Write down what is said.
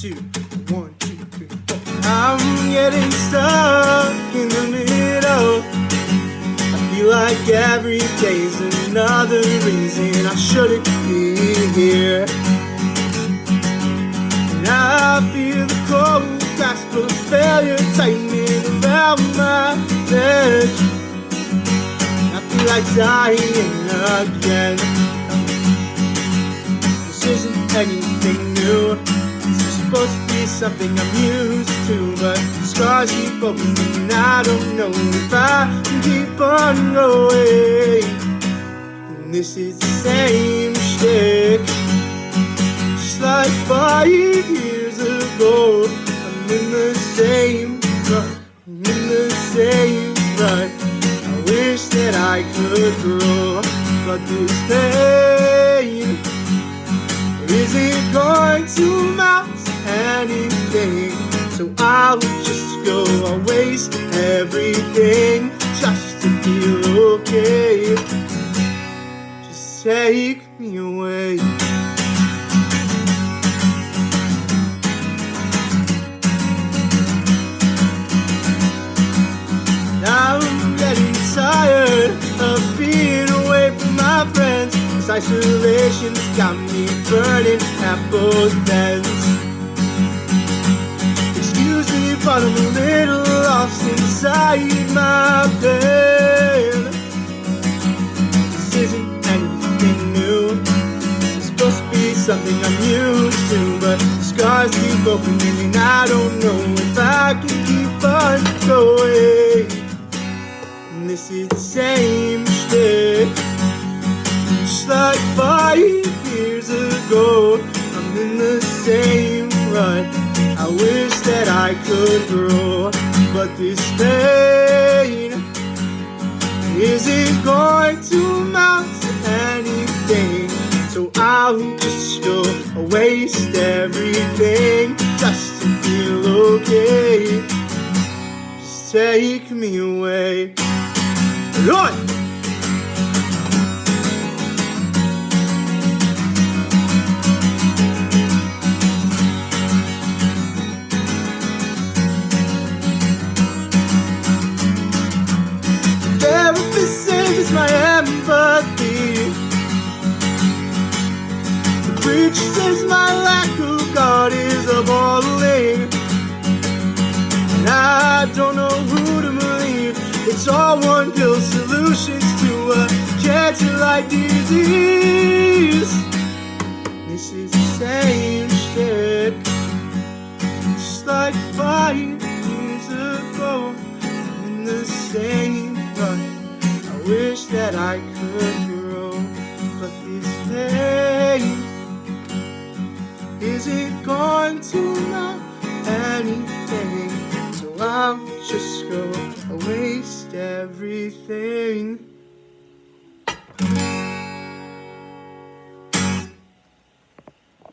two, 1, 2, 3, 4. I'm getting stuck in the middle. I feel like every day's another reason I shouldn't be here. And I feel the cold grasp of failure tightening around my edge. I feel like dying again. This isn't anything new. This is supposed to be something I'm used to, but the scars keep opening and I don't know if I can keep on going. And this is the same shit, just like 5 years ago. I'm in the same rut, I'm in the same rut. I wish that I could grow, but this pain isn't going to amount to anything. So I'll just go, I'll waste everything just to feel okay. Just take me away. I'm getting tired of being away from my friends. This isolation's got me burning at both ends. Excuse me, but I'm a little lost inside my pain. This isn't anything new. It's supposed to be something I'm used to, but the scars keep opening and I don't know if I can keep on going. And this is the same shit, just like 5 years ago. I'm in the same rut. I wish that I could grow, but this pain isn't going to amount to anything. So I'll just go, I'll waste everything just to feel okay. Just take me away. Run! Therapist says my empathy. The preacher says my lack of God is appalling. And I don't know who to believe. It's all one pill solutions to a cancer-like disease. This is the same shit, just like 5 years ago. I'm in the same rut. I wish that I could grow, but this pain isn't going to amount anything. So I'll just go, I'll waste everything.